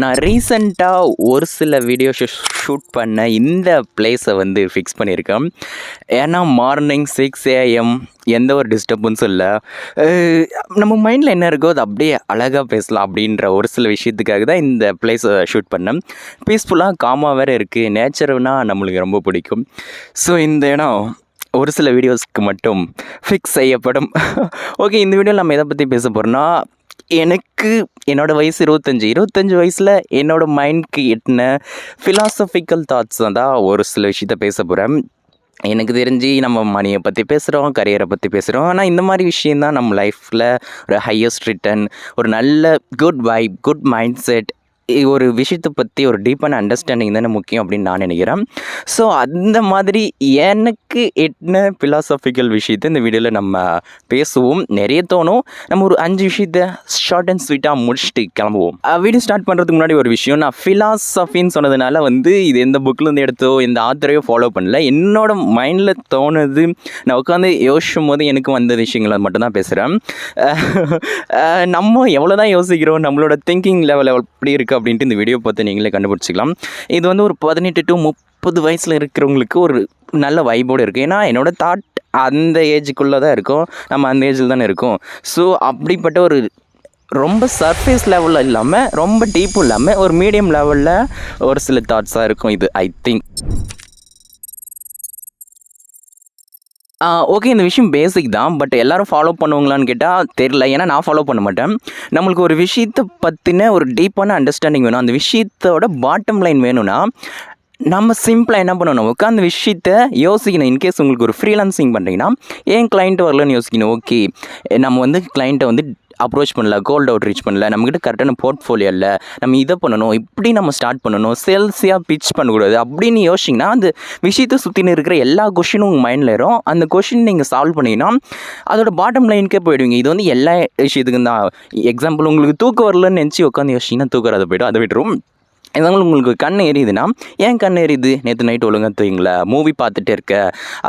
நான் ரீசெண்டாக ஒரு சில வீடியோ ஷூட் பண்ண இந்த பிளேஸை வந்து ஃபிக்ஸ் பண்ணியிருக்கேன். ஏன்னா மார்னிங் 6 AM எந்த ஒரு டிஸ்டர்பன்ஸும் இல்லை. நம்ம மைண்டில் என்ன இருக்கோ அது அப்படியே அழகாக பேசலாம் அப்படின்ற ஒரு சில விஷயத்துக்காக தான் இந்த பிளேஸை ஷூட் பண்ணேன். பீஸ்ஃபுல்லாக காமாக வேறு இருக்குது. நேச்சர்னா நம்மளுக்கு ரொம்ப பிடிக்கும். ஸோ இந்த இடம் ஒரு சில வீடியோஸ்க்கு மட்டும் ஃபிக்ஸ் செய்யப்படும். ஓகே, இந்த வீடியோவில் நம்ம எதை பற்றி பேச போகிறோன்னா, எனக்கு என்னோடய வயசு 25 வயசில் என்னோடய மைண்டுக்கு எட்டின ஃபிலாசபிக்கல் தாட்ஸ் தான் ஒரு சில விஷயத்த பேச போகிறேன். எனக்கு தெரிஞ்சு நம்ம மணியை பற்றி பேசுகிறோம், கரியரை பற்றி பேசுகிறோம். ஆனால் இந்த மாதிரி விஷயந்தான் நம்ம லைஃப்பில் ஒரு ஹையஸ்ட் ரிட்டர்ன், ஒரு நல்ல good vibe, good mind set, ஒரு விஷயத்தை பற்றி ஒரு டீப்பான அண்டர்ஸ்டாண்டிங் தானே முக்கியம் அப்படின்னு நான் நினைக்கிறேன். ஸோ அந்த மாதிரி எனக்கு எட்டின ஃபிலாசபிக்கல் விஷயத்தை இந்த வீடியோவில் நம்ம பேசுவோம். நிறைய தோணும். நம்ம ஒரு 5 விஷயத்தை ஷார்ட் அண்ட் ஸ்வீட்டாக முடிச்சுட்டு கிளம்புவோம். வீடியோ ஸ்டார்ட் பண்ணுறதுக்கு முன்னாடி ஒரு விஷயம், நான் ஃபிலாசபின்னு சொன்னதுனால வந்து இது எந்த புக்கிலேருந்து எடுத்தோ எந்த ஆத்தரையோ ஃபாலோ பண்ணல. என்னோட மைண்டில் தோணுது, நான் உட்காந்து யோசிக்கும் போது எனக்கு வந்த விஷயங்களை மட்டும்தான் பேசுகிறேன். நம்ம எவ்வளோ தான் யோசிக்கிறோம், நம்மளோட திங்கிங் லெவல் எப்படி இருக்குது அப்படின்ட்டு இந்த வீடியோ பார்த்து நீங்களே கண்டுபிடிச்சிக்கலாம். இது வந்து ஒரு 18 to 30 வயசில் இருக்கிறவங்களுக்கு ஒரு நல்ல வைபோடு இருக்குது. ஏன்னா என்னோடய தாட் அந்த ஏஜுக்குள்ளே தான் இருக்கும், நம்ம அந்த ஏஜில் தானே இருக்கோம். ஸோ அப்படிப்பட்ட ஒரு ரொம்ப சர்ஃபேஸ் லெவலில் இல்லாமல் ரொம்ப டீப்பும் இல்லாமல் ஒரு மீடியம் லெவலில் ஒரு சில தாட்ஸாக இருக்கும் இது, ஐ திங்க். ஓகே, இந்த விஷயம் பேசிக் தான். பட் எல்லோரும் ஃபாலோ பண்ணுவாங்களான்னு கேட்டால் தெரில. ஏன்னா நான் ஃபாலோ பண்ண மாட்டேன். நம்மளுக்கு ஒரு விஷயத்தை பற்றின ஒரு டீப்பான அண்டர்ஸ்டாண்டிங் வேணும். அந்த விஷயத்தோட பாட்டம் லைன் வேணும்னா நம்ம சிம்பிளாக என்ன பண்ணணும், உட்காந்து விஷயத்தை யோசிக்கணும். இன்கேஸ் உங்களுக்கு ஒரு ஃப்ரீலான்சிங் பண்ணுறீங்கன்னா ஏன் கிளைண்ட் வரலன்னு யோசிக்கணும். ஓகே, நம்ம வந்து கிளைண்ட்டை வந்து அப்ரோச் பண்ணல, கோல்ட் அவுட் ரீச் பண்ணல, நம்மக்கிட்ட கரெக்டான போர்ட்ஃபோலியோ இல்லை, நம்ம இதை பண்ணணும், இப்படி நம்ம ஸ்டார்ட் பண்ணணும், சேல்ஸியாக பிச் பண்ணக்கூடாது அப்படின்னு யோசிச்சிங்கன்னா அந்த விஷயத்தை சுற்றின்னு இருக்கிற எல்லா கொஷினும் உங்கள் மைண்டில் வரும். அந்த கொஷின் நீங்கள் சால்வ் பண்ணிங்கன்னா அதோட பாட்டம் லைனுக்கே போயிடுவீங்க. இது வந்து எல்லா விஷயத்துக்கும் தான். எக்ஸாம்பிள், உங்களுக்கு தூக்கம் வரலன்னு நினச்சி உட்காந்து யோசிச்சிங்கன்னா தூக்கம் அதை போய்டும், அதை விட்டுரும். இதனால உங்களுக்கு கண் எரியுதுன்னா ஏன் கண் எரியுது, நேற்று நைட்டு ஒழுங்காக தூங்கிங்களா, மூவி பார்த்துட்டே இருக்க,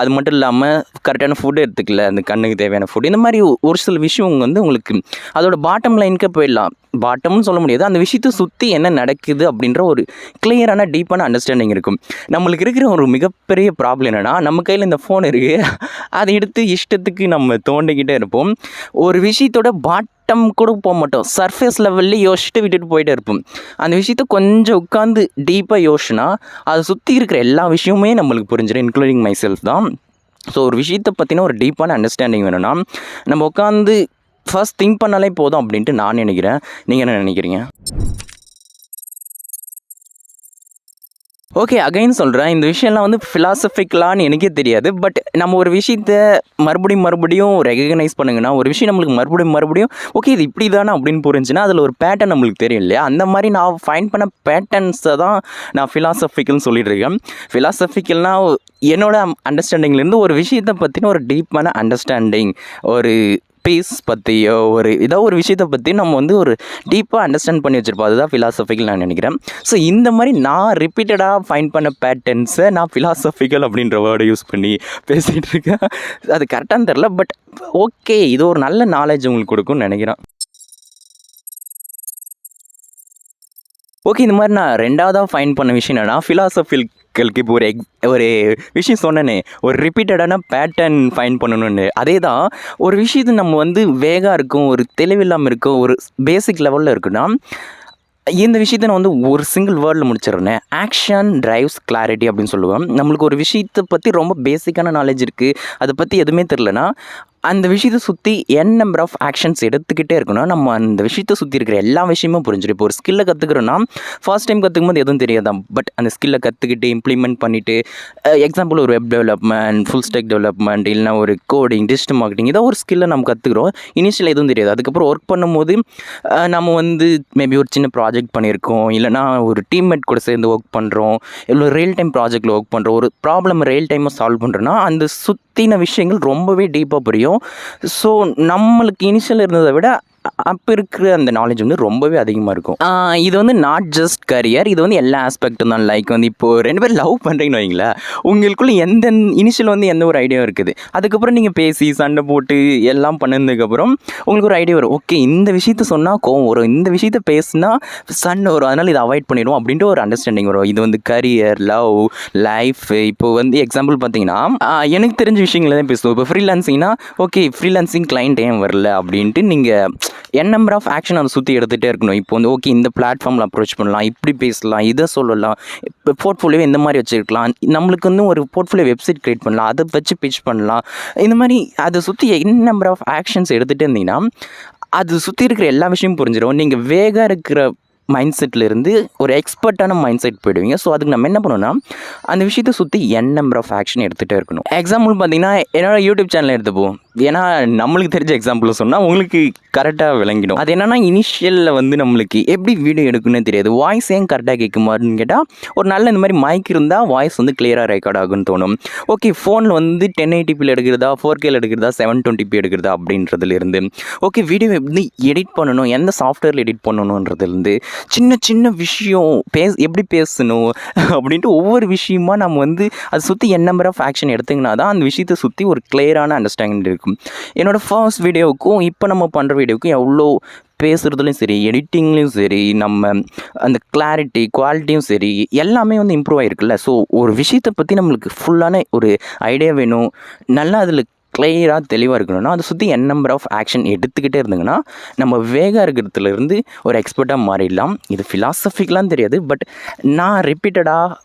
அது மட்டும் இல்லாமல் கரெக்டான ஃபுட்டு எடுத்துக்கல, அந்த கண்ணுக்கு தேவையான ஃபுட், இந்த மாதிரி ஒரு சில விஷயம் வந்து உங்களுக்கு அதோட பாட்டம் லைனுக்கே போயிடலாம். பாட்டம்னு சொல்ல முடியாது, அந்த விஷயத்தை சுற்றி என்ன நடக்குது அப்படின்ற ஒரு கிளியரான டீப்பான அண்டர்ஸ்டாண்டிங் இருக்கும். நம்மளுக்கு இருக்கிற ஒரு மிகப்பெரிய ப்ராப்ளம் என்னென்னா, நம்ம கையில் இந்த ஃபோன் இருக்குது, அதை எடுத்து இஷ்டத்துக்கு நம்ம தோண்டிக்கிட்டே இருப்போம். ஒரு விஷயத்தோட கூட போக மாட்டோம், சர்ஃபேஸ் லெவல்லே யோசிச்சுட்டு விட்டுட்டு போயிட்டே இருப்போம். அந்த விஷயத்த கொஞ்சம் உட்காந்து டீப்பாக யோசிச்சுனா அதை சுற்றி இருக்கிற எல்லா விஷயமுமே நம்மளுக்கு புரிஞ்சிடும், இன்க்ளூடிங் மை செல்ஃப் தான். ஸோ ஒரு விஷயத்தை பற்றின ஒரு டீப்பான அண்டர்ஸ்டாண்டிங் வேணும்னா நம்ம உட்காந்து ஃபர்ஸ்ட் திங்க் பண்ணாலே போதும் அப்படின்ட்டு நான் நினைக்கிறேன். நீங்கள் என்ன நினைக்கிறீங்க? ஓகே, அகைன் சொல்கிறேன், இந்த விஷயம்லாம் வந்து ஃபிலாசபிக்கலான்னு எனக்கே தெரியாது. பட் நம்ம ஒரு விஷயத்த மறுபடியும் ரெகக்னைஸ் பண்ணுங்கன்னா, ஒரு விஷயம் நம்மளுக்கு மறுபடியும் ஓகே இது இப்படி தானே அப்படின்னு புரிஞ்சுன்னா அதில் ஒரு பேட்டர்ன் நம்மளுக்கு தெரியும் இல்லையா? அந்த மாதிரி நான் ஃபைண்ட் பண்ண பேட்டர்ன்ஸை தான் நான் ஃபிலாசபிக்கல்னு சொல்லிட்டு இருக்கேன். ஃபிலாசபிக்கல்னால் என்னோட அண்டர்ஸ்டாண்டிங்லேருந்து ஒரு விஷயத்தை பற்றின ஒரு டீப்பான அண்டர்ஸ்டாண்டிங், ஒரு பீஸ் பற்றியோ ஏதோ ஒரு விஷயத்தை பற்றி நம்ம வந்து ஒரு டீப்பாக அண்டர்ஸ்டாண்ட் பண்ணி வச்சுருப்போம். அதுதான் ஃபிலாசபிக்கல் நான் நினைக்கிறேன். ஸோ இந்த மாதிரி நான் ரிப்பீட்டடாக ஃபைண்ட் பண்ண பேட்டர்ன்ஸை நான் ஃபிலாசபிக்கல் அப்படின்ற வேர்டை யூஸ் பண்ணி பேசிகிட்டு இருக்கேன். அது கரெக்டானு தெரில, பட் ஓகே, இது ஒரு நல்ல நாலேஜ் உங்களுக்கு கொடுக்கும்னு நினைக்கிறேன். ஓகே, இந்த மாதிரி நான் 2வதாக ஃபைண்ட் பண்ண விஷயம் என்னென்னா, ஃபிலாசபிக்கலுக்கு இப்போ ஒரு விஷயம் சொன்னேனே, ஒரு ரிப்பீட்டடான பேட்டர்ன் ஃபைண்ட் பண்ணணும்னு. அதே தான் ஒரு விஷயத்தை நம்ம வந்து வேகாக இருக்கும், ஒரு தெளிவில்லாமல் இருக்கும், ஒரு பேசிக் லெவலில் இருக்குன்னா இந்த விஷயத்தை நான் வந்து ஒரு சிங்கிள் வேர்டில் முடிச்சிடுறேன். ஆக்ஷன் டிரைவ்ஸ் கிளாரிட்டி அப்படின்னு சொல்லுவேன். நம்மளுக்கு ஒரு விஷயத்தை பற்றி ரொம்ப பேசிக்கான நாலேஜ் இருக்குது, அதை பற்றி எதுவுமே தெரிலனா அந்த விஷயத்தை சுற்றி நம்பர் ஆஃப் ஆக்ஷன்ஸ் எடுத்துக்கிட்டே இருக்கணும். நம்ம அந்த விஷயத்தை சுற்றி இருக்கிற எல்லா விஷயமும் புரிஞ்சிடும். இப்போ ஒரு ஸ்கில்லை கற்றுக்கிறோன்னா ஃபர்ஸ்ட் டைம் கற்றுக்கும் போது எதுவும் தெரியாதான். பட் அந்த ஸ்கில்லை கற்றுக்கிட்டு இம்ப்ளிமெண்ட் பண்ணிவிட்டு, எக்ஸாம்பிள் ஒரு web development, full stack development, இல்லைனா ஒரு கோடிங், டிஜிட்டல் மார்க்கெட்டிங், ஏதோ ஒரு ஸ்கில்லை நம்ம கற்றுக்குறோம். இனிஷியல் எதுவும் தெரியாது. அதுக்கப்புறம் ஒர்க் பண்ணும்போது நம்ம வந்து மேபி ஒரு சின்ன ப்ராஜெக்ட் பண்ணியிருக்கோம், இல்லைனா ஒரு டீம்மேட் கூட சேர்ந்து ஒர்க் பண்ணுறோம், இல்லை ரியல் டைம் ப்ராஜெக்டில் ஒர்க் பண்ணுறோம், ஒரு ப்ராப்ளம் ரியல் டைமாக சால்வ் பண்ணுறோன்னா அந்த சுற்றின விஷயங்கள் ரொம்பவே டீப்பாக புரியும். ஸோ நம்மளுக்கு இனிஷியல் இருந்ததை விட அப்போ இருக்கிற அந்த நாலேஜ் வந்து ரொம்பவே அதிகமாக இருக்கும். இது வந்து நாட் ஜஸ்ட் கரியர், இது வந்து எல்லா ஆஸ்பெக்ட்டும் தான். லைக் வந்து இப்போது 2 பேர் லவ் பண்ணுறீங்கன்னு வைங்களேன், உங்களுக்குள்ள இனிஷியல் வந்து எந்த ஒரு ஐடியா இருக்குது. அதுக்கப்புறம் நீங்கள் பேசி சண்டை போட்டு எல்லாம் பண்ணதுக்கப்புறம் உங்களுக்கு ஒரு ஐடியா வரும். ஓகே, இந்த விஷயத்த சொன்னால் கோவம் வரும், இந்த விஷயத்த பேசுனா சண்டை வரும், அதனால் இதை அவாய்ட் பண்ணிடுவோம் அப்படின்ட்டு ஒரு அண்டர்ஸ்டாண்டிங் வரும். இது வந்து கரியர், லவ், லைஃப். இப்போ வந்து எக்ஸாம்பிள் பார்த்தீங்கன்னா, எனக்கு தெரிஞ்ச விஷயங்களை தான் பேசுவோம். இப்போ ஃப்ரீலான்சிங்னா ஓகே, ஃப்ரீலான்சிங் கிளைண்ட் ஏன் வரல அப்படின்ட்டு நீங்கள் நம்பர் ஆஃப் ஆக்ஷன் அதை சுற்றி எடுத்துகிட்டே இருக்கணும். இப்போ வந்து ஓகே, இந்த பிளாட்ஃபார்மில் அப்ரோச் பண்ணலாம், இப்படி பேசலாம், இதை சொல்லலாம், இப்போ போர்ட்ஃபோலியோ இந்த மாதிரி வச்சுருக்கலாம், நம்மளுக்கு வந்து ஒரு போர்ட்ஃபோலியோ வெப்சைட் க்ரியேட் பண்ணலாம், அதை வச்சு பிச் பண்ணலாம். இந்த மாதிரி அதை சுற்றி நம்பர் ஆஃப் ஆக்ஷன்ஸ் எடுத்துகிட்டே இருந்தீங்கன்னா அது சுற்றி இருக்கிற எல்லா விஷயமும் புரிஞ்சிடும். நீங்கள் வேகாக இருக்கிற மைண்ட் செட்லேருந்து ஒரு எக்ஸ்பர்ட்டான மைண்ட் செட் போயிடுவீங்க. ஸோ அதுக்கு நம்ம என்ன பண்ணணும்னா, அந்த விஷயத்தை சுற்றி நம்பர் ஆஃப் ஆக்ஷன் எடுத்துகிட்டே இருக்கணும். எக்ஸாம்பிள் பார்த்தீங்கன்னா, என்னோடய யூடியூப் சேனல் எடுத்துப்போம். ஏன்னா நம்மளுக்கு தெரிஞ்ச எக்ஸாம்பிள் சொன்னால் உங்களுக்கு கரெக்டாக விளங்கிடும். அது என்னென்னா, இனிஷியலில் வந்து நம்மளுக்கு எப்படி வீடியோ எடுக்குன்னு தெரியாது. வாய்ஸ் ஏன் கரெக்டாக கேட்குமான்னு கேட்டால், ஒரு நல்ல இந்த மாதிரி மைக் இருந்தால் வாய்ஸ் வந்து கிளியராக ரெக்கார்ட் ஆகுன்னு தோணும். ஓகே, ஃபோனில் வந்து 1080p எடுக்கிறதா, 4K எடுக்கிறதா, 720p எடுக்கிறதா அப்படின்றதுலேருந்து, ஓகே வீடியோ எப்படி எடிட் பண்ணணும், எந்த சாஃப்ட்வேரில் எடிட் பண்ணணுன்றதுலேருந்து, சின்ன சின்ன விஷயம் எப்படி பேசணும் அப்படின்ட்டு ஒவ்வொரு விஷயமா நம்ம வந்து அதை சுற்றி நம்பர் ஆஃப் ஆக்ஷன் எடுத்திங்கன்னா தான் அந்த விஷயத்தை சுற்றி ஒரு கிளியரான அண்டர்ஸ்டாண்டிங் இருக்கும். என்னோடய ஃபர்ஸ்ட் வீடியோவுக்கும் இப்போ நம்ம பண்ணுற வீடியோவுக்கும் எவ்வளோ பேசுகிறதுலையும் சரி, எடிட்டிங்லேயும் சரி, நம்ம அந்த கிளாரிட்டி, குவாலிட்டியும் சரி, எல்லாமே வந்து இம்ப்ரூவ் ஆகிருக்குல்ல. ஸோ ஒரு விஷயத்தை பற்றி நம்மளுக்கு ஃபுல்லான ஒரு ஐடியா வேணும், நல்லா அதில் கிளியராக தெளிவாக இருக்கணும்னா அதை சுற்றி நம்பர் ஆஃப் ஆக்ஷன் எடுத்துக்கிட்டே இருந்தீங்கன்னா நம்ம வேகாக இருக்கிறதுலேருந்து ஒரு எக்ஸ்பர்ட்டாக மாறிடலாம். இது ஃபிலாசபிக்கெலாம் தெரியாது, பட் நான் ரிப்பீட்டடாக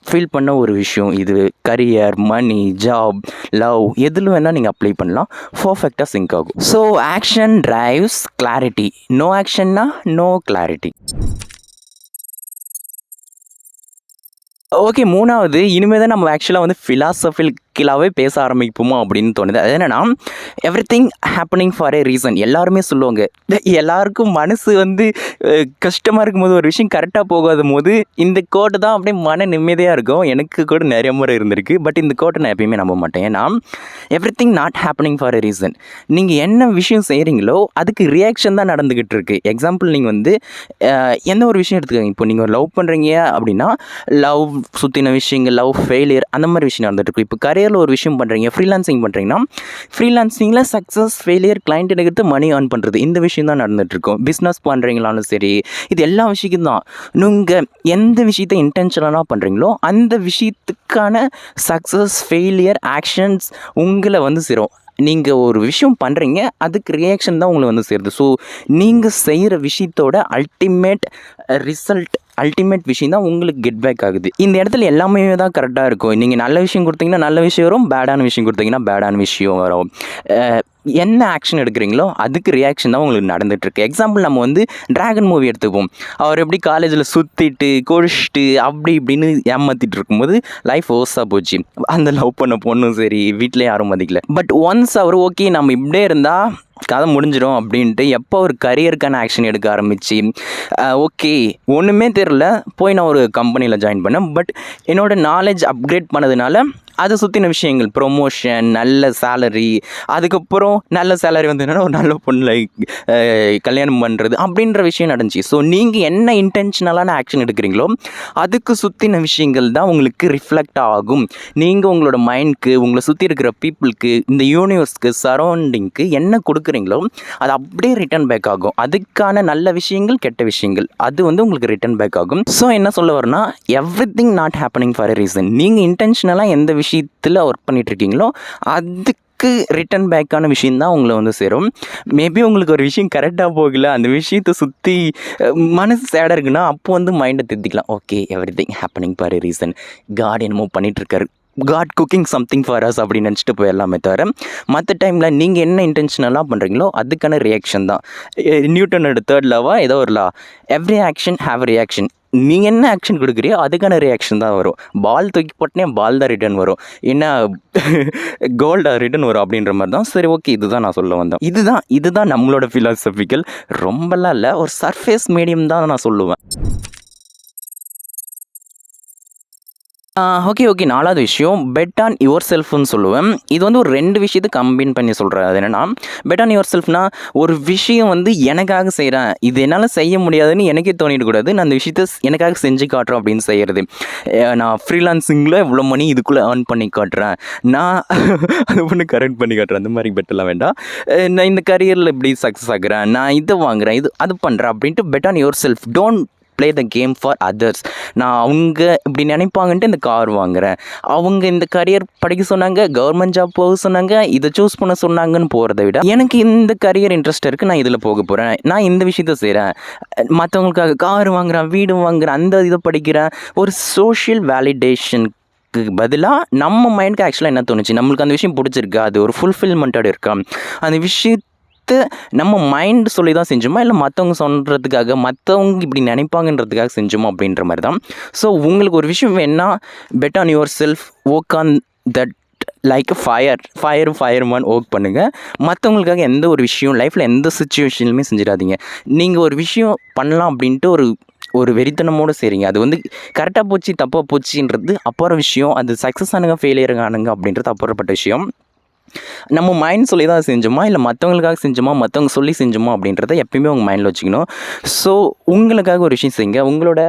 ஃபீல் பண்ண ஒரு விஷயம். இது கரியர், மணி, ஜாப், லவ் எதில் வேணால் நீங்கள் அப்ளை பண்ணலாம், பர்ஃபெக்டாக சிங்க் ஆகும். So action drives clarity, no ஆக்ஷன்னா நோ கிளாரிட்டி. ஓகே, 3வது இனிமேல் தான் நம்ம ஆக்சுவலாக வந்து ஃபிலாசபிக்கலாகவே பேச ஆரம்பிப்போமா அப்படின்னு தோணுது. அது என்னென்னா, everything happening for A reason. எல்லாருமே சொல்லுவாங்க. எல்லாருக்கும் மனசு வந்து கஷ்டமாக இருக்கும்போது, ஒரு விஷயம் கரெக்டாக போகாத போது இந்த கோட்டு தான் அப்படியே மன நிம்மதியாக இருக்கும். எனக்கு கூட நிறைய முறை இருந்திருக்கு. பட் இந்த கோட்டை நான் எப்பயுமே நம்ப மாட்டேன். ஏன்னா everything not happening for A reason. நீங்கள் என்ன விஷயம் செய்கிறீங்களோ அதுக்கு ரியாக்ஷன் தான் நடந்துக்கிட்டு இருக்குது. எக்ஸாம்பிள், நீங்கள் வந்து எந்த ஒரு விஷயம் எடுத்துக்கோங்க. இப்போ நீங்கள் லவ் பண்ணுறீங்க அப்படின்னா, லவ் சுற்றின விஷயங்கள், லவ் ஃபெயிலியர், அந்த மாதிரி விஷயம் நடந்துகிட்ருக்கு. இப்போ கரியரில் ஒரு விஷயம் பண்ணுறீங்க, ஃப்ரீலான்சிங் பண்ணுறீங்கன்னா, ஃப்ரீலான்சிங்கில் சக்ஸஸ், ஃபெயிலியர், கிளைண்ட் எடுக்கிறது, மணி ஏர்ன் பண்ணுறது, இந்த விஷயம் தான் நடந்துகிட்ருக்கும். பிஸ்னஸ் பண்ணுறீங்களாலும் சரி, இது எல்லா விஷயக்கும் தான். நீங்கள் எந்த விஷயத்தை இன்டென்ஷனலாக பண்ணுறீங்களோ அந்த விஷயத்துக்கான சக்ஸஸ், ஃபெயிலியர், ஆக்ஷன்ஸ் உங்களை வந்து சேரும். நீங்கள் ஒரு விஷயம் பண்ணுறீங்க, அதுக்கு ரியாக்ஷன் தான் உங்களை வந்து சேருது. ஸோ நீங்கள் செய்கிற விஷயத்தோட அல்டிமேட் விஷயம் தான் உங்களுக்கு கெட் பேக் ஆகுது. இந்த இடத்துல எல்லாமே தான் கரெக்டாக இருக்கும். நீங்கள் நல்ல விஷயம் கொடுத்தீங்கன்னா நல்ல விஷயம் வரும், பேடான விஷயம் கொடுத்தீங்கன்னா பேடான விஷயம் வரும். என்ன ஆக்ஷன் எடுக்கிறீங்களோ அதுக்கு ரியாக்ஷன் தான் உங்களுக்கு நடந்துகிட்ருக்கு. எக்ஸாம்பிள், நம்ம வந்து டிராகன் மூவி எடுத்துப்போம். அவர் எப்படி காலேஜில் சுற்றிட்டு குடிச்சிட்டு அப்படி இப்படின்னு ஏமாற்றிட்டு இருக்கும்போது லைஃப் ஓஸாக போச்சு. அந்த லவ் பண்ண பொண்ணும் சரி, வீட்டில் யாரும் மதிக்கல. பட் ஒன்ஸ் அவர் ஓகே நம்ம இப்படியே இருந்தால் கதை முடிஞ்சிடும் அப்படின்ட்டு எப்போ ஒரு கரியருக்கான ஆக்ஷன் எடுக்க ஆரம்பித்து, ஓகே ஒன்றுமே தெரில, போய் நான் ஒரு கம்பெனியில் ஜாயின் பண்ணேன். பட் என்னோடய நாலேஜ் அப்கிரேட் பண்ணதுனால அதை சுற்றின விஷயங்கள், ப்ரொமோஷன், நல்ல சேலரி, அதுக்கப்புறம் நல்ல சேலரி வந்ததுனால ஒரு நல்ல பொண்ணு கல்யாணம் பண்ணுறது அப்படின்ற விஷயம் நடந்துச்சு. ஸோ நீங்கள் என்ன இன்டென்ஷனலான ஆக்ஷன் எடுக்கிறீங்களோ அதுக்கு சுற்றின விஷயங்கள் தான் உங்களுக்கு ரிஃப்ளெக்ட் ஆகும். நீங்கள் உங்களோட மைண்டுக்கு, உங்களை சுற்றி இருக்கிற பீப்புளுக்கு, இந்த யூனிவர்ஸ்க்கு, சரௌண்டிங்க்கு என்ன கொடுக்குறீங்களோ அது அப்படியே ரிட்டர்ன் பேக் ஆகும். அதுக்கான நல்ல விஷயங்கள், கெட்ட விஷயங்கள், அது வந்து உங்களுக்கு ரிட்டர்ன் பேக் ஆகும். ஸோ என்ன சொல்ல வரேன்னா, everything not happening for a reason. நீங்கள் இன்டென்ஷனலாக எந்த விஷயத்தில் ஒர்க் பண்ணிகிட்ருக்கீங்களோ அதுக்கு ரிட்டன் பேக்கான விஷயந்தான் உங்களை வந்து சேரும். மேபி உங்களுக்கு ஒரு விஷயம் கரெக்டாக போகல, அந்த விஷயத்தை சுற்றி மனசு சேடாக இருக்குன்னா அப்போ வந்து மைண்டை திருத்திக்கலாம். Okay, everything happening for a reason. God என்னமோ பண்ணிகிட்ருக்காரு, God cooking something for us அப்படின்னு நினச்சிட்டு போயிடலாமே தவிர, மற்ற டைமில் நீங்கள் என்ன இன்டென்ஷனலாக பண்ணுறீங்களோ அதுக்கான ரியாக்ஷன் தான். நியூட்டனோட 3rd லாவா ஏதோ ஒரு லா, every action have a reaction. நீங்கள் என்ன ஆக்ஷன் கொடுக்குறியோ அதுக்கான ரியாக்ஷன் தான் வரும். பால் தூக்கி போட்டனே பால் தான் ரிட்டர்ன் வரும், என்ன கோல்டாக ரிட்டர்ன் வரும் அப்படின்ற மாதிரி தான். சரி, ஓகே, இதுதான் நான் சொல்ல வந்தேன். இதுதான் நம்மளோட ஃபிலாசபிக்கல். ரொம்பலாம் இல்லை, ஒரு சர்ஃபேஸ் மீடியம் தான் நான் சொல்லுவேன். ஓகே. 4வது விஷயம் பெட் ஆன் யுவர் செல்ஃப்னு சொல்லுவேன். இது வந்து ஒரு 2 விஷயத்தை கம்பைன் பண்ணி சொல்கிறேன். அது என்னென்னா, பெட் ஆன் யுவர் செல்ஃப்னா ஒரு விஷயம் வந்து எனக்காக செய்கிறேன், இது என்னால் செய்ய முடியாதுன்னு எனக்கே தோணிடக்கூடாது, நான் அந்த விஷயத்தை எனக்காக செஞ்சு காட்டுறேன் அப்படின்னு செய்கிறது. நான் ஃப்ரீலான்சிங்கில் இவ்வளோ மணி இதுக்குள்ளே ஏர்ன் பண்ணி காட்டுறேன், நான் அது ஒன்று கரெக்ட் பண்ணி காட்டுறேன், அந்த மாதிரி பெட்டெல்லாம் வேண்டாம். நான் இந்த கரியரில் இப்படி சக்ஸஸ் ஆகுறேன், நான் இதை வாங்குகிறேன், இது அது பண்ணுறேன் அப்படின்ட்டு bet on yourself. Don't play the game for others. நான் அவங்க இப்படி நினைப்பாங்கன்ட்டு இந்த கார் வாங்குகிறேன், அவங்க இந்த கரியர் படிக்க சொன்னாங்க, கவர்மெண்ட் ஜாப் போக சொன்னாங்க, இதை சூஸ் பண்ண சொன்னாங்கன்னு போகிறத விட எனக்கு இந்த கரியர் இன்ட்ரெஸ்ட் இருக்குது, நான் இதில் போக போகிறேன், நான் இந்த விஷயத்த செய்கிறேன், மற்றவங்களுக்காக கார் வாங்குகிறேன், வீடு வாங்குகிறேன், அந்த இதை படிக்கிறேன். ஒரு சோஷியல் வேலிடேஷனுக்கு பதிலாக நம்ம மைண்டுக்கு ஆக்சுவலாக என்ன தோணுச்சு, நம்மளுக்கு அந்த விஷயம் பிடிச்சிருக்கா, அது ஒரு ஃபுல்ஃபில்மெண்ட்டோடு இருக்கா, அந்த விஷயத்தை நம்ம மைண்ட் சொல்லி தான் செஞ்சோமா, இல்லை மற்றவங்க சொல்கிறதுக்காக, மற்றவங்க இப்படி நினைப்பாங்கன்றதுக்காக செஞ்சோமா அப்படின்ற மாதிரி தான். ஸோ உங்களுக்கு ஒரு விஷயம் வேணா, bet on yourself, work on that like fireman work பண்ணுங்கள். மற்றவங்களுக்காக எந்த ஒரு விஷயம் லைஃப்பில் எந்த சுச்சுவேஷன்லையுமே செஞ்சிடாதீங்க. நீங்கள் ஒரு விஷயம் பண்ணலாம் அப்படின்ட்டு ஒரு வெறித்தனமோடு செய்கிறீங்க, அது வந்து கரெக்டாக போச்சு தப்பாக போச்சுன்றது அப்புறம் விஷயம், அது சக்ஸஸ் ஆனுங்க ஃபெயிலியர் ஆனுங்க அப்படின்றது அப்புறப்பட்ட விஷயம். நம்ம மைண்ட் சொல்லி தான் செஞ்சோமா, இல்லை மற்றவங்களுக்காக செஞ்சோமா, மற்றவங்க சொல்லி செஞ்சோமா அப்படின்றத எப்பயுமே உங்கள் மைண்டில் வச்சுக்கணும். ஸோ உங்களுக்காக ஒரு விஷயம் செய்யுங்க, உங்களோட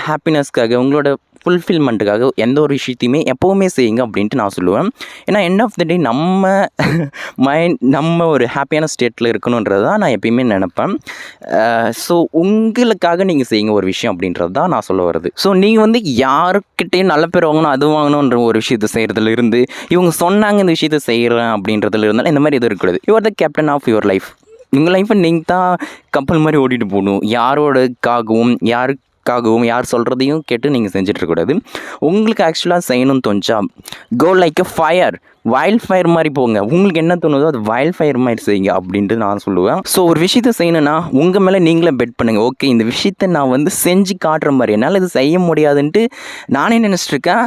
ஹாப்பினஸ்க்காக, உங்களோட ஃபுல்ஃபில்மெண்ட்டுக்காக எந்த ஒரு விஷயத்தையுமே எப்போவுமே செய்யுங்க அப்படின்ட்டு நான் சொல்லுவேன். ஏன்னா எண்ட் ஆஃப் த டே நம்ம ஒரு ஹாப்பியான ஸ்டேட்டில் இருக்கணுன்றது தான் நான் எப்பயுமே நினப்பேன். ஸோ உங்களுக்காக நீங்கள் செய்யுங்க ஒரு விஷயம் அப்படின்றது தான் நான் சொல்ல வருது. ஸோ நீங்கள் வந்து யாருக்கிட்டேயும் நல்ல பேர் வாங்கணும், அது வாங்கணுன்ற ஒரு விஷயத்தை செய்கிறதுல இருந்து, இவங்க சொன்னாங்க இந்த விஷயத்தை செய்கிறேன் அப்படின்றதுல இருந்தாலும் இந்த மாதிரி எதுவும் இருக்கக்கூடாது. You are the captain of your life. உங்கள் லைஃப்பை நீங்கள் தான் கப்பல் மாதிரி ஓட்டிகிட்டு போகணும். யாரோடக்காகவும் யார் சொல்கிறதையும் கேட்டு நீங்கள் செஞ்சிட்ருக்கூடாது. உங்களுக்கு ஆக்சுவலாக செய்யணும்னு தோணுச்சா, go like a wild fire மாதிரி போங்க. உங்களுக்கு என்ன தோணுதோ அது வைல்ட் ஃபயர் மாதிரி செய்யுங்க அப்படின்ட்டு நான் சொல்லுவேன். ஸோ ஒரு விஷயத்தை செய்யணுன்னா உங்கள் மேலே நீங்களே பெட் பண்ணுங்கள். ஓகே, இந்த விஷயத்தை நான் வந்து செஞ்சு காட்டுற மாதிரி, என்னால் இது செய்ய முடியாதுன்ட்டு நானே நினச்சிட்ருக்கேன்,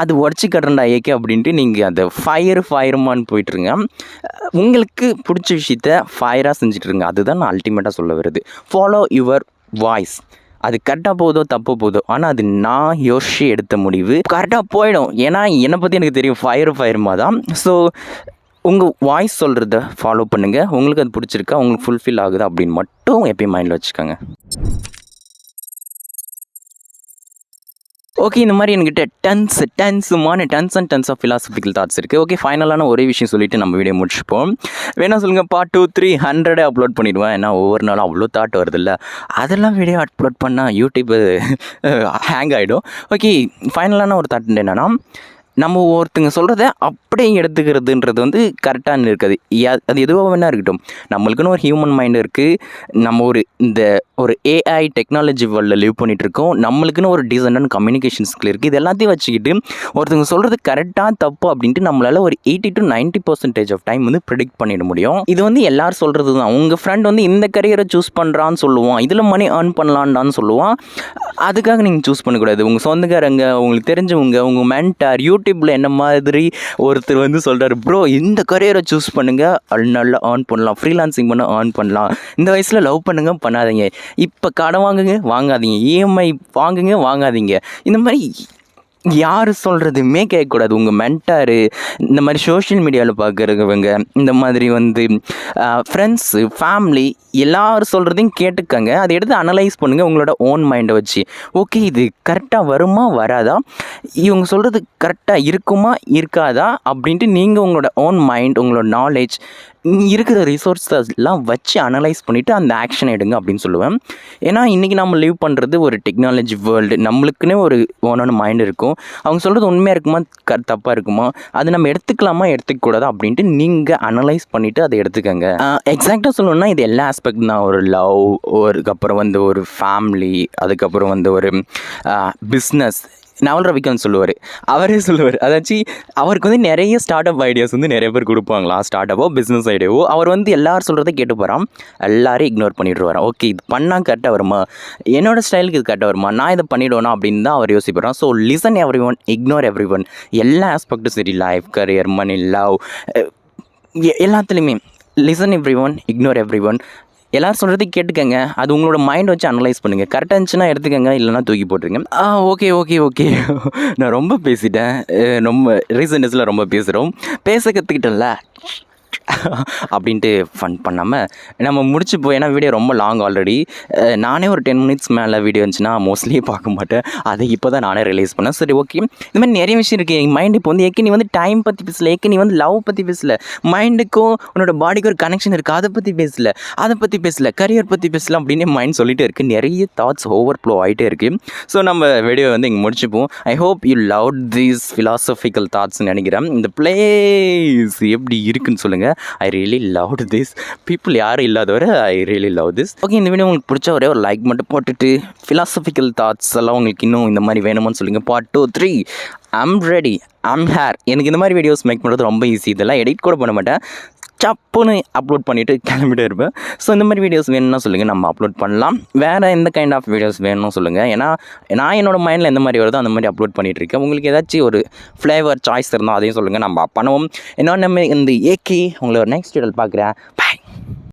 அது உடச்சி கட்டுறேன்டா ஏகே அப்படின்ட்டு நீங்கள் அந்த ஃபயருமான்னு போயிட்டுருங்க. உங்களுக்கு பிடிச்ச விஷயத்த ஃபயராக செஞ்சுட்ருங்க. அதுதான் நான் அல்டிமேட்டாக சொல்ல வருது. Follow your voice. அது கரெக்டாக போதோ தப்பு போதோ, ஆனால் அது நான் யோசிச்சு எடுத்த முடிவு கரெக்டாக போயிடும். ஏன்னா என்னை பற்றி எனக்கு தெரியும், ஃபயருமா தான். ஸோ உங்கள் வாய்ஸ் சொல்கிறத ஃபாலோ பண்ணுங்கள். உங்களுக்கு அது பிடிச்சிருக்கா, உங்களுக்கு ஃபுல்ஃபில் ஆகுது அப்படின்னு மட்டும் எப்பயும் மைண்டில் வச்சுக்கோங்க. ஓகே, இந்த மாதிரி என்கிட்ட டன்ஸ் ஆஃப் ஃபிலாசபிக்கல் தாட்ஸ் இருக்குது. ஓகே, ஃபைனலான ஒரே விஷயம் சொல்லிவிட்டு நம்ம வீடியோ முடிச்சுப்போம். வேணா சொல்லுங்கள், பார்ட் 2, 3, 100 அப்லோட் பண்ணிடுவேன். ஏன்னா ஒவ்வொரு நாளும் அவ்வளோ தாட் வருதில்ல, அதெல்லாம் வீடியோ அப்லோட் பண்ணால் யூடியூப் ஹேங் ஆகிடும். ஓகே, ஃபைனலான ஒரு தாட் என்னென்னா, நம்ம ஒருத்தங்க சொல்கிறத அப்படியே எடுத்துக்கிறதுன்றது வந்து கரெக்டாக இருக்காது. அது எதுவாக வேணா இருக்கட்டும், நம்மளுக்குன்னு ஒரு ஹியூமன் மைண்ட் இருக்குது. நம்ம ஒரு ஏஐ டெக்னாலஜி வேர்ல்டில் லிவ் பண்ணிகிட்ருக்கோம். நம்மளுக்குன்னு ஒரு டீசெண்டான கம்யூனிகேஷன் ஸ்கில் இருக்குது. இது எல்லாத்தையும் வச்சுக்கிட்டு ஒருத்தங்க சொல்கிறது கரெக்டாக தப்பு அப்படின்ட்டு நம்மளால் ஒரு 80 to 90% ஆஃப் டைம் வந்து ப்ரிடிக்ட் பண்ணிட முடியும். இது வந்து எல்லோரும் சொல்கிறது தான். உங்கள் ஃப்ரெண்ட் வந்து இந்த கரியரை சூஸ் பண்ணுறான்னு சொல்லுவான், இதில் மணி ஏர்ன் பண்ணலான்டான்னு சொல்லுவான். அதுக்காக நீங்கள் சூஸ் பண்ணக்கூடாது. உங்கள் சொந்தக்காரங்க, உங்களுக்கு தெரிஞ்சவங்க, உங்கள் மென்டார், யூடியூப்பில் என்ன மாதிரி ஒருத்தர் வந்து சொல்கிறாரு, ப்ரோ இந்த கரியரை சூஸ் பண்ணுங்கள், நல்லா ஏர்ன் பண்ணலாம், ஃப்ரீலான்சிங் பண்ண ஏர்ன் பண்ணலாம், இந்த வயசில் லவ் பண்ணுங்க, பண்ணாதீங்க, இப்போ கடன் வாங்காதீங்க, இஎம்ஐ வாங்காதீங்க, இந்த மாதிரி யார் சொல்கிறதுமே கேட்கக்கூடாது. உங்கள் மென்டாரு, இந்த மாதிரி சோஷியல் மீடியாவில் பார்க்குறவங்க, இந்த மாதிரி வந்து ஃப்ரெண்ட்ஸு, ஃபேமிலி, எல்லோரும் சொல்கிறதையும் கேட்டுக்கங்க. அதை எடுத்து அனலைஸ் பண்ணுங்கள் உங்களோட ஓன் மைண்டை வச்சு. ஓகே, இது கரெக்டாக வருமா வராதா, இவங்க சொல்கிறது கரெக்டாக இருக்குமா இருக்காதா அப்படின்ட்டு நீங்கள் உங்களோட ஓன் மைண்ட், உங்களோட நாலேஜ், இருக்கிற ரிசோர்ஸஸ்லாம் வச்சு அனலைஸ் பண்ணிவிட்டு அந்த ஆக்ஷன் எடுங்க அப்படின்னு சொல்லுவேன். ஏன்னா இன்றைக்கி நம்ம லிவ் பண்ணுறது ஒரு டெக்னாலஜி வேர்ல்டு. நம்மளுக்குன்னே ஒரு ஓனான மைண்ட் இருக்கும். அவங்க சொல்கிறது உண்மையாக இருக்குமா தப்பாக இருக்குமா, அது நம்ம எடுத்துக்கலாமா எடுத்துக்கக்கூடாதா அப்படின்ட்டு நீங்கள் அனலைஸ் பண்ணிவிட்டு அதை எடுத்துக்கங்க. எக்ஸாக்டாக சொல்லணும்னா இது எல்லா ஆஸ்பெக்ட் தான். ஒரு லவ், அதுக்கப்புறம் வந்து ஒரு ஃபேமிலி, அதுக்கப்புறம் வந்து ஒரு பிஸ்னஸ். நவல் ரவிகாந்த் அவரே சொல்லுவார், அதாச்சும் அவருக்கு வந்து நிறைய ஸ்டார்ட் அப் ஐடியாஸ் வந்து நிறைய பேர் கொடுப்பாங்களா, ஸ்டார்ட் அப்போ பிஸ்னஸ் ஐடியாவோ. அவர் வந்து எல்லாரும் சொல்கிறத கேட்டு போகிறான், எல்லாரையும் இக்னோர் பண்ணிட்டு வரான். ஓகே, இது பண்ணால் கரெக்டாக வருமா, என்னோடய ஸ்டைலுக்கு இது கரெக்டாக வருமா, நான் இதை பண்ணிவிடுவேனா அப்படின்னு தான் அவர் யோசிப்பாரான். So listen everyone, ignore everyone. எல்லா ஆஸ்பெக்டும் சரி, லைஃப், கரியர், மணி, லவ், எல்லாத்துலேயுமே listen everyone, ignore everyone. எல்லோரும் சொல்கிறதையும் கேட்டுக்கங்க. அது உங்களோட மைண்ட் வச்சு அனலைஸ் பண்ணுங்கள். கரெக்டாக இருந்துச்சுன்னா எடுத்துக்கங்க, இல்லைனா தூக்கி போட்டுருங்க. ஓகே ஓகே ஓகே நான் ரொம்ப பேசிட்டேன். ரொம்ப ரீசன்ட் டேஸில் ரொம்ப பேசுகிறோம். பேச கற்றுக்கிட்டேன்ல அப்படின்ட்டு ஃபன் பண்ணாமல் நம்ம முடிச்சு போய், ஏன்னா வீடியோ ரொம்ப லாங் ஆல்ரெடி. நானே ஒரு 10 மினிட்ஸ் மேலே வீடியோ இருந்துச்சுன்னா மோஸ்ட்லி பார்க்க மாட்டேன். அதை இப்போ தான் நானே ரிலீஸ் பண்ணேன். சரி ஓகே, இந்த மாதிரி நிறைய விஷயம் இருக்குது. என் மைண்ட் இப்போ வந்து நீ வந்து டைம் பற்றி பேசல, நீ வந்து லவ் பற்றி பேசல, மைண்டுக்கும் உன்னோட பாடிக்கும் ஒரு கனெக்ஷன் இருக்குது, அதை பற்றி பேசல, கரியர் பற்றி பேசலாம் அப்படின்னு மைண்ட் சொல்லிகிட்டே இருக்குது. நிறைய தாட்ஸ் ஓவர் ஃப்ளோ ஆகிட்டே இருக்குது. ஸோ நம்ம வீடியோ வந்து இங்கே முடிச்சுப்போம். I hope you love these philosophical தாட்ஸ்ன்னு நினைக்கிறேன். இந்த பிளேஸ் எப்படி இருக்குன்னு சொல்லுங்கள். I really love this. People யாரும் இல்லாதவரை I really love this. Okay, இந்த வீடியோ உங்களுக்கு பிடிச்ச ஒரே ஒரு லைக் மட்டும் போட்டுட்டு, ஃபிலாசபிக்கல் தாட்ஸ் எல்லாம் உங்களுக்கு இன்னும் இந்த மாதிரி வேணுமான்னு சொல்லுங்கள். Part 2, 3 I'm ready, I'm hair. எனக்கு இந்த மாதிரி வீடியோஸ் மேக் பண்ணுறது ரொம்ப ஈஸி. இதெல்லாம் எடிட் கூட பண்ண மாட்டேன், சப்புன்னு அப்லோட் பண்ணிவிட்டு கிளம்பிட்டே இருப்பேன். ஸோ இந்த மாதிரி வீடியோஸ் வேணும்னா சொல்லுங்கள், நம்ம அப்லோட் பண்ணலாம். வேறு எந்த கைண்ட் ஆஃப் வீடியோஸ் வேணும்னு சொல்லுங்கள். ஏன்னா நான் என்னோடய மைண்டில் எந்த மாதிரி வருதோ அந்த மாதிரி அப்லோட் பண்ணிகிட்ருக்கேன். உங்களுக்கு ஏதாச்சும் ஒரு ஃப்ளேவர் சாய்ஸ் இருந்தால் அதையும் சொல்லுங்கள், நம்ம பண்ணுவோம். இன்னொன்று நம்ம இந்த ஏகே உங்களை ஒரு நெக்ஸ்ட் வீடியோவில் பார்க்குறேன். பாய்.